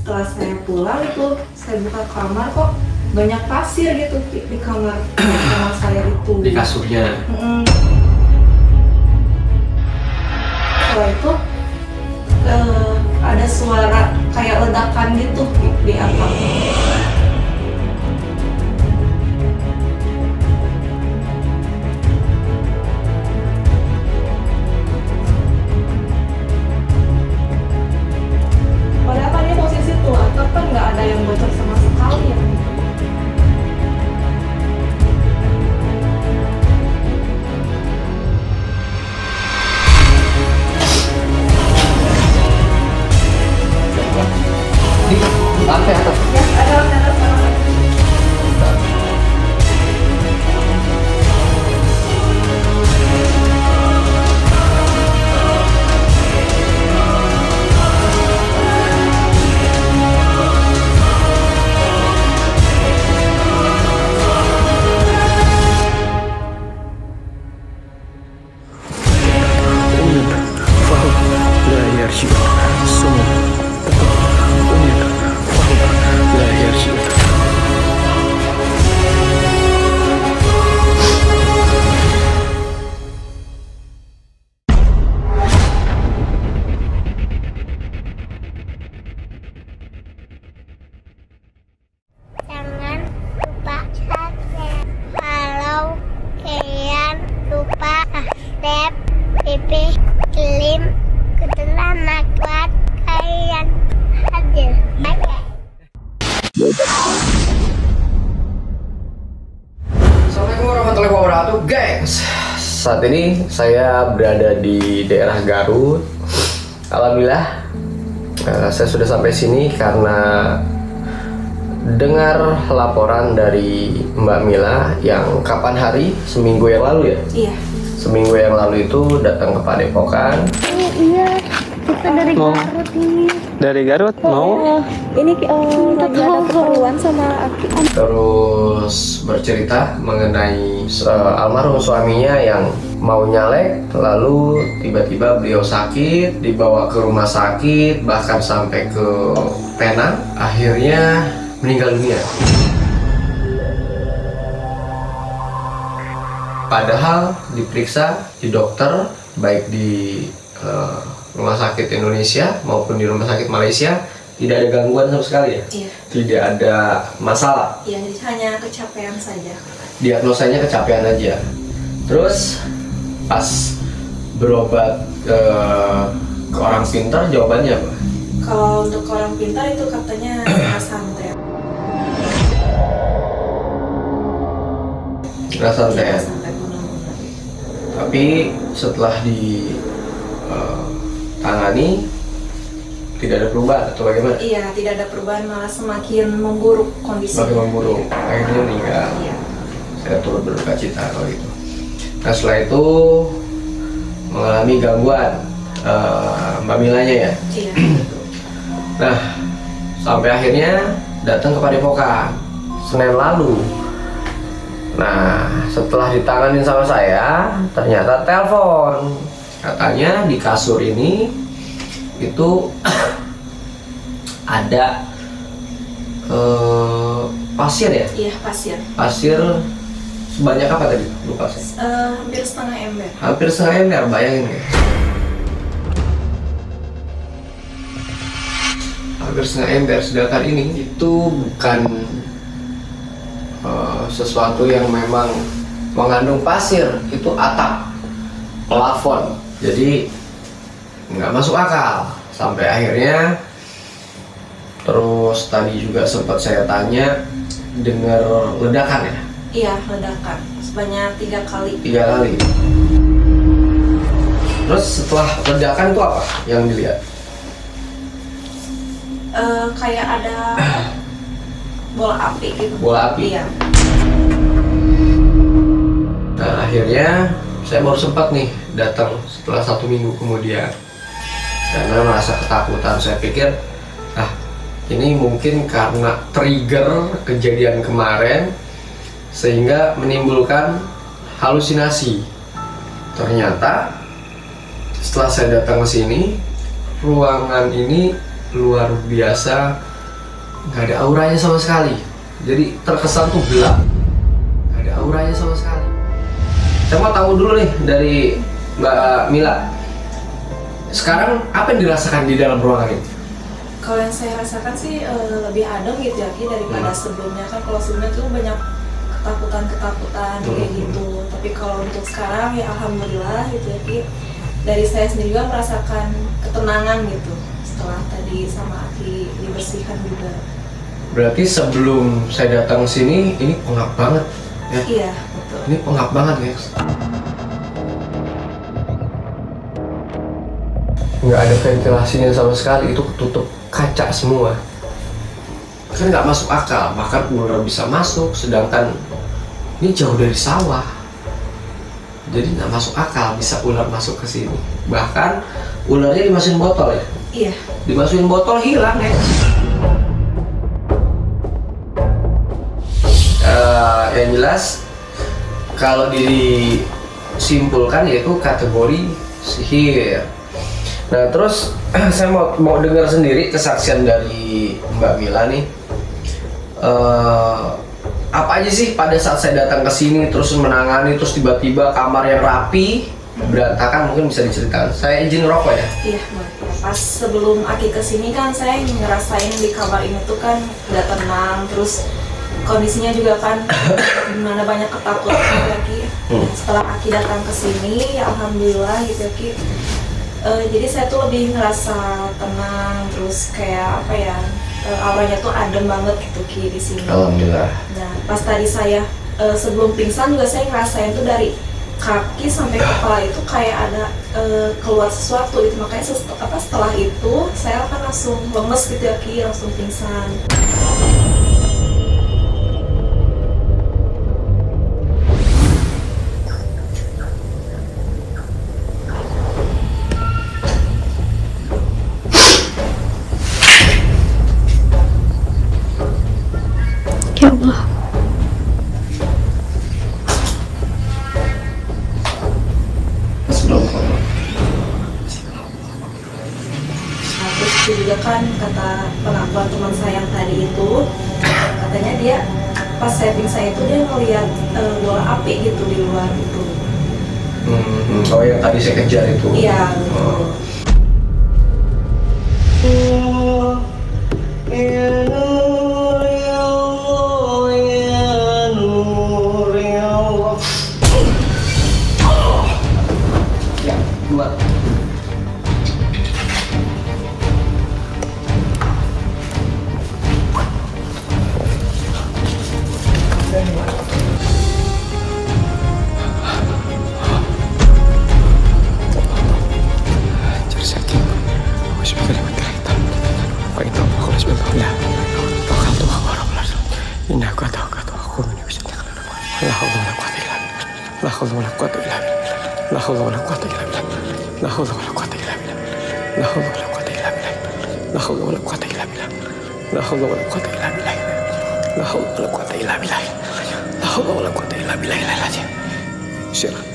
setelah saya pulang itu saya buka kamar kok banyak pasir gitu di kamar saya itu. Di kasurnya. Setelah itu ada suara kayak ledakan gitu di atap. Padahal kan ini posisi tuh atap kan nggak ada yang bocor sama sekali ya. Di lantai atas. Ya, ada atas. Jangan lupa subscribe. Kalau kalian lupa subscribe, Pipi Klim ketelah buat kalian hadir. Bye. Assalamualaikum warahmatullahi wabarakatuh, gengs. Saat ini saya berada di daerah Garut. Alhamdulillah, saya sudah sampai sini karena dengar laporan dari Mbak Mila yang kapan hari? Seminggu yang lalu ya? Iya. Seminggu yang lalu itu datang ke Padepokan. Iya, kita dari Garut ini. Dari Garut mau? Ini lagi ada keperluan sama Aki. Terus bercerita mengenai almarhum suaminya yang mau nyalek, lalu tiba-tiba beliau sakit, dibawa ke rumah sakit, bahkan sampai ke Penang, akhirnya meninggal dunia. Padahal diperiksa di dokter, baik di rumah sakit Indonesia maupun di rumah sakit Malaysia, tidak ada gangguan sama sekali ya? Iya. Tidak ada masalah. Iya, jadi hanya kecapean saja. Diagnosanya kecapean aja. Terus pas berobat ke orang pintar, jawabannya apa? Kalau untuk orang pintar itu katanya santet. Santet. Iya, santet benar-benar. Tapi setelah di tangani tidak ada perubahan atau bagaimana? Iya, tidak ada perubahan, malah semakin memburuk kondisinya. Semakin memburuk, akhirnya meninggal. Iya. Saya turut berduka cita kalau itu. Nah setelah itu mengalami gangguan Mbak Milanya ya. Iya. Nah sampai akhirnya datang ke Padepokan Senin lalu. Nah setelah ditanganin sama saya, ternyata telepon, katanya di kasur ini itu ada pasir ya? Iya, pasir. Pasir sebanyak apa tadi? Lupa saya. Hampir setengah ember. Hampir setengah ember, bayangin ya. Hampir setengah ember, sedangkan ini itu bukan sesuatu yang memang mengandung pasir, itu atap, plafon. Jadi nggak masuk akal. Sampai akhirnya, terus tadi juga sempat saya tanya, dengar ledakan ya? Iya, ledakan sebanyak 3 kali. 3 kali. Terus setelah ledakan itu apa yang dilihat? Kayak ada bola api gitu. Bola api? Iya. Nah akhirnya saya baru sempat nih datang setelah 1 minggu kemudian, karena merasa ketakutan. Saya pikir ini mungkin karena trigger kejadian kemarin sehingga menimbulkan halusinasi. Ternyata setelah saya datang ke sini, ruangan ini luar biasa nggak ada auranya sama sekali. Jadi terkesan tuh gelap, nggak ada auranya sama sekali. Saya mau tahu dulu nih dari Mbak Mila, sekarang apa yang dirasakan di dalam ruangan ini? Kalau yang saya rasakan sih lebih adem gitu ya Ki daripada sebelumnya. Kan kalau sebelumnya tuh banyak ketakutan kayak gitu. Tapi kalau untuk sekarang ya alhamdulillah gitu ya Ki, dari saya sendiri juga merasakan ketenangan gitu setelah tadi sama Aki dibersihkan juga. Berarti sebelum saya datang ke sini ini pengap banget ya? Iya betul. Ini pengap banget guys. Nggak ada ventilasinya sama sekali, itu ketutup kaca semua. Kan nggak masuk akal, bahkan ular bisa masuk, sedangkan ini jauh dari sawah. Jadi nggak masuk akal bisa ular masuk ke sini. Bahkan ularnya dimasukin botol ya? Iya. Dimasukin botol hilang ya. Yang jelas kalau disimpulkan yaitu kategori sihir. Nah terus saya mau dengar sendiri kesaksian dari Mbak Mila nih. Apa aja sih pada saat saya datang ke sini terus menangani, terus tiba-tiba kamar yang rapi berantakan, mungkin bisa diceritakan. Saya izin rokok ya. Iya boleh. Pas sebelum Aki kesini kan saya ngerasain di kamar ini tuh kan nggak tenang, terus kondisinya juga kan gimana banyak ketakutan lagi. Setelah Aki datang ke sini ya alhamdulillah gitu ya Ki. Jadi saya tuh lebih ngerasa tenang, terus kayak apa ya, auranya tuh adem banget gitu Ki di sini. Alhamdulillah. Nah pas tadi saya sebelum pingsan juga saya ngerasain tuh dari kaki sampai kepala itu kayak ada keluar sesuatu gitu, makanya setelah itu saya kan langsung lemes gitu ya Ki, langsung pingsan. Ya Allah. Terus juga kan kata pengakuan teman saya yang tadi itu, katanya dia pas saya pingsan itu dia ngeliat bola api gitu di luar gitu. Oh yang tadi saya kejar itu. Iya betul. Ya, keluar.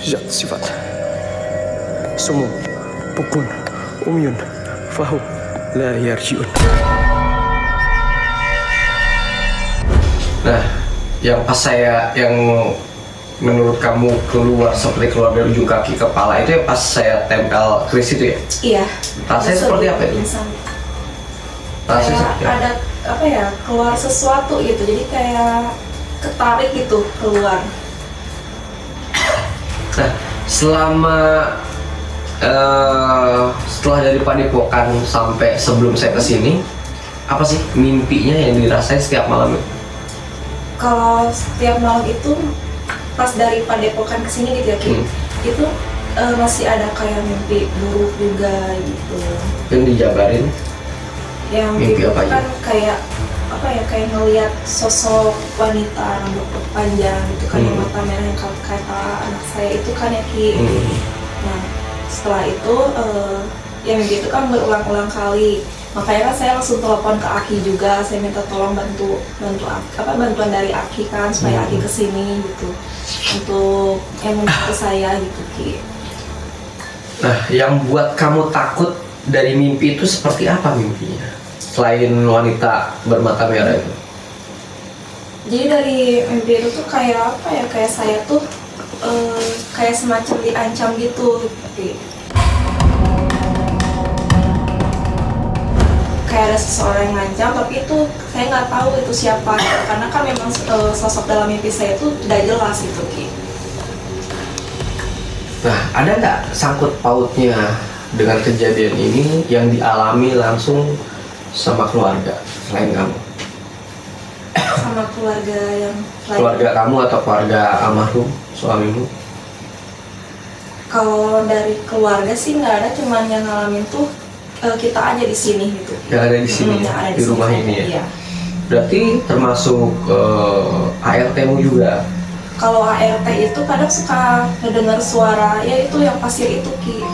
Zat sifat sumu bukun umyun fahu la yarjiun. Nah, yang pas saya yang menurut kamu keluar seperti keluar dari ujung kaki kepala itu ya pas saya tempel keris itu ya? Iya. Rasanya seperti apa itu? Rasanya seperti apa? Ada apa ya, keluar sesuatu gitu, jadi kayak ketarik gitu keluar. Nah, setelah dari padepokan sampai sebelum saya kesini, apa sih mimpinya yang dirasain setiap malam itu? Kalau setiap malam itu pas dari padepokan kesini gitu ya Ki, itu masih ada kayak mimpi buruk juga gitu. Yang dijabarin? Yang mimpi itu apa aja? kan kayak apa ya, kayak ngelihat sosok wanita rambut panjang gitu kan, yang mata merah yang kata anak saya itu kan ya Ki. Nah setelah itu ya mimpi itu kan berulang-ulang kali, makanya kan saya langsung telepon ke Aki juga, saya minta tolong bantuan dari Aki kan supaya Aki kesini gitu untuk yang membantu saya gitu Ki. Nah, yang buat kamu takut dari mimpi itu seperti apa mimpinya? selain wanita bermata merah itu? Jadi dari mimpi itu tuh kayak apa ya, kayak saya tuh kayak semacam diancam gitu. Kayak ada seseorang yang ngancam, tapi itu saya nggak tahu itu siapa gitu. Karena kan memang sosok dalam mimpi saya itu tidak jelas itu Ki. Nah, ada nggak sangkut pautnya dengan kejadian ini yang dialami langsung sama keluarga selain kamu? Sama keluarga yang lain. Keluarga kamu atau keluarga almarhum suamimu? Kalau dari keluarga sih nggak ada, cuman yang ngalamin tuh kita aja di sini gitu. Yang ada di sini, yang ada di rumah sini, ini ya? Iya. Berarti termasuk ART-mu juga? Kalau ART itu kadang suka mendengar suara, ya itu yang pasir itu Ki.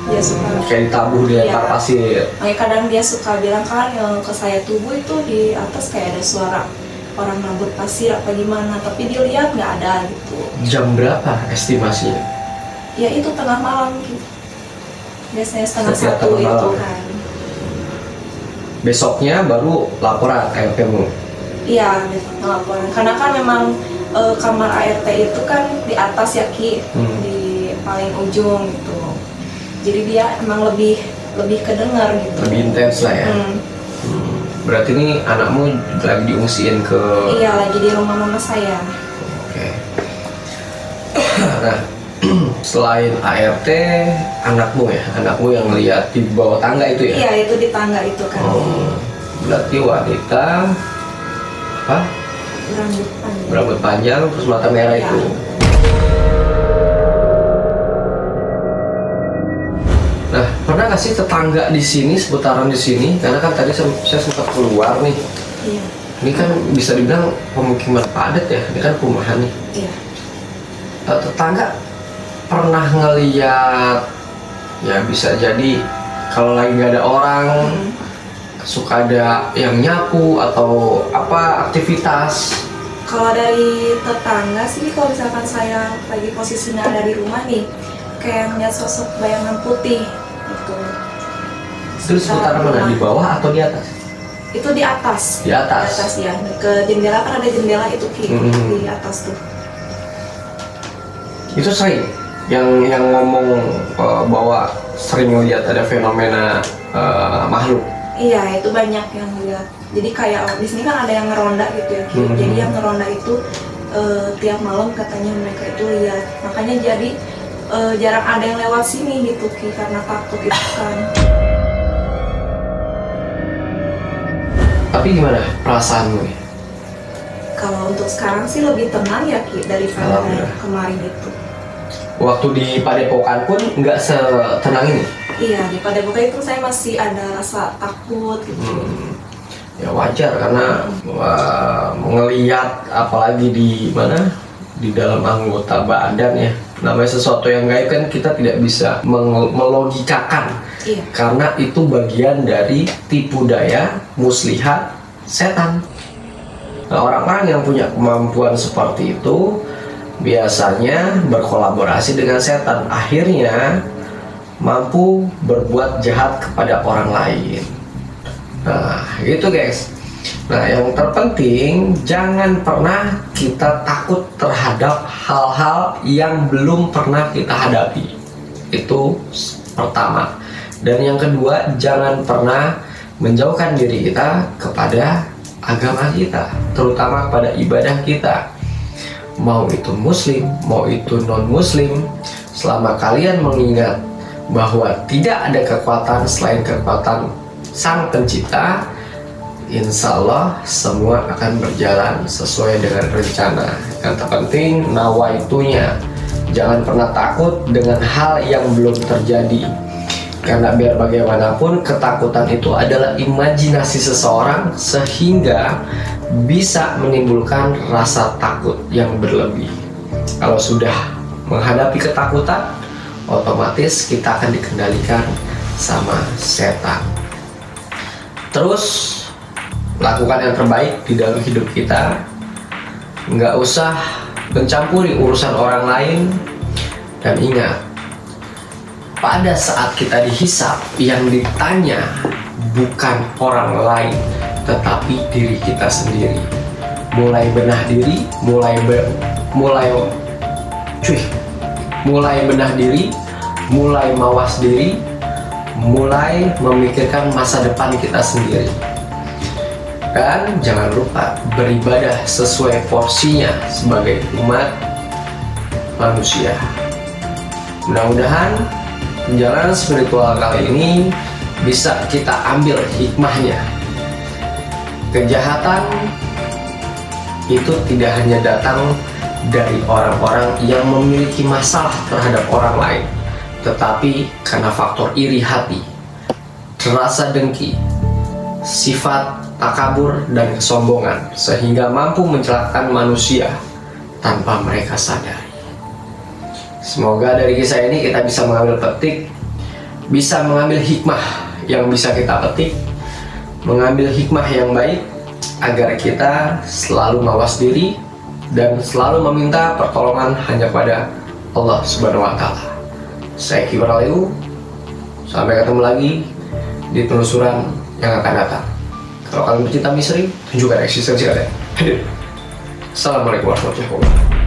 Dia suka Kayak ditabuh di atas Iya. pasir. makanya kadang dia suka bilang kan yang ke saya, tubuh itu di atas kayak ada suara orang nabur pasir apa gimana, tapi dia lihat nggak ada gitu. Jam berapa estimasinya? Ya itu tengah malam gitu. Biasanya setengah Setiap satu tengah itu malam. kan. Besoknya baru laporan ART-mu? Iya, besok laporan. Karena kan memang kamar ART itu kan di atas ya Ki, di paling ujung gitu. Jadi dia emang lebih kedengar gitu. Lebih intens lah ya? Berarti ini anakmu lagi diungsiin ke... Iya, lagi di rumah mama saya. Oke. Nah, selain ART, anakmu yang lihat di bawah tangga itu ya? Iya, itu di tangga itu kan. Berarti wanita apa? Berambut panjang terus mata merah Iya. itu. Nah, pernah nggak sih tetangga di sini, seputaran di sini? Karena kan tadi saya sempat keluar nih. Iya. Ini kan bisa dibilang pemukiman padat ya. Ini kan perumahan nih. Iya. Tetangga pernah ngeliat, ya bisa jadi kalau lagi nggak ada orang, suka ada yang nyapu atau apa aktivitas. Kalau dari tetangga sih, kalau misalkan saya lagi posisinya ada di rumah nih, kayak ngeliat sosok bayangan putih gitu. Terus seputaran mana? Di bawah atau di atas? Itu di atas. Di atas. Di atas ya. Ke jendela kan ada jendela itu Ki, di atas tuh. Itu sering yang ngomong bahwa sering lihat ada fenomena makhluk. Iya, itu banyak yang lihat. Jadi kayak di sini kan ada yang ngeronda gitu ya Ki. Jadi yang ngeronda itu tiap malam katanya mereka itu lihat. Makanya jadi jarang ada yang lewat sini gitu Ki, karena takut itu kan. Tapi gimana perasaanmu nih? Kalau untuk sekarang sih lebih tenang ya Ki daripada Alhamdulillah. kemarin itu. Waktu di Padepokan pun nggak setenang ini? Iya, di Padepokan itu saya masih ada rasa takut gitu. Ya wajar karena ngelihat apalagi di mana, di dalam anggota badan ya, namanya sesuatu yang gaib kan kita tidak bisa melogikakan. Iya. Karena itu bagian dari tipu daya muslihat setan. Nah, orang-orang yang punya kemampuan seperti itu biasanya berkolaborasi dengan setan, akhirnya mampu berbuat jahat kepada orang lain. Nah, gitu guys. Nah, yang terpenting jangan pernah kita takut terhadap hal-hal yang belum pernah kita hadapi. Itu pertama. Dan yang kedua, jangan pernah menjauhkan diri kita kepada agama kita, terutama kepada ibadah kita. Mau itu muslim, mau itu non-muslim, selama kalian mengingat bahwa tidak ada kekuatan selain kekuatan Sang Pencipta, insya Allah semua akan berjalan sesuai dengan rencana. Yang terpenting nawaitunya. Jangan pernah takut dengan hal yang belum terjadi, karena biar bagaimanapun ketakutan itu adalah imajinasi seseorang, sehingga bisa menimbulkan rasa takut yang berlebih. Kalau sudah menghadapi ketakutan, otomatis kita akan dikendalikan sama setan. Terus lakukan yang terbaik di dalam hidup kita. Nggak usah mencampuri urusan orang lain. Dan ingat, pada saat kita dihisap, yang ditanya bukan orang lain, tetapi diri kita sendiri. Mulai benah diri, mulai benah diri, mulai mawas diri, mulai memikirkan masa depan kita sendiri. Dan jangan lupa beribadah sesuai porsinya sebagai umat manusia. Mudah-mudahan perjalanan spiritual kali ini bisa kita ambil hikmahnya. Kejahatan itu tidak hanya datang dari orang-orang yang memiliki masalah terhadap orang lain, tetapi karena faktor iri hati, rasa dengki, sifat takabur dan kesombongan, sehingga mampu mencelakakan manusia tanpa mereka sadari. Semoga dari kisah ini kita bisa mengambil petik, bisa mengambil hikmah yang bisa kita petik, mengambil hikmah yang baik, agar kita selalu mawas diri dan selalu meminta pertolongan hanya pada Allah Subhanahu wa Ta'ala. Saya Kibaraliu, sampai ketemu lagi di telusuran yang akan datang. Kalau kalian bercinta misteri, tunjukkan eksistensi kalian. Assalamualaikum warahmatullahi wabarakatuh.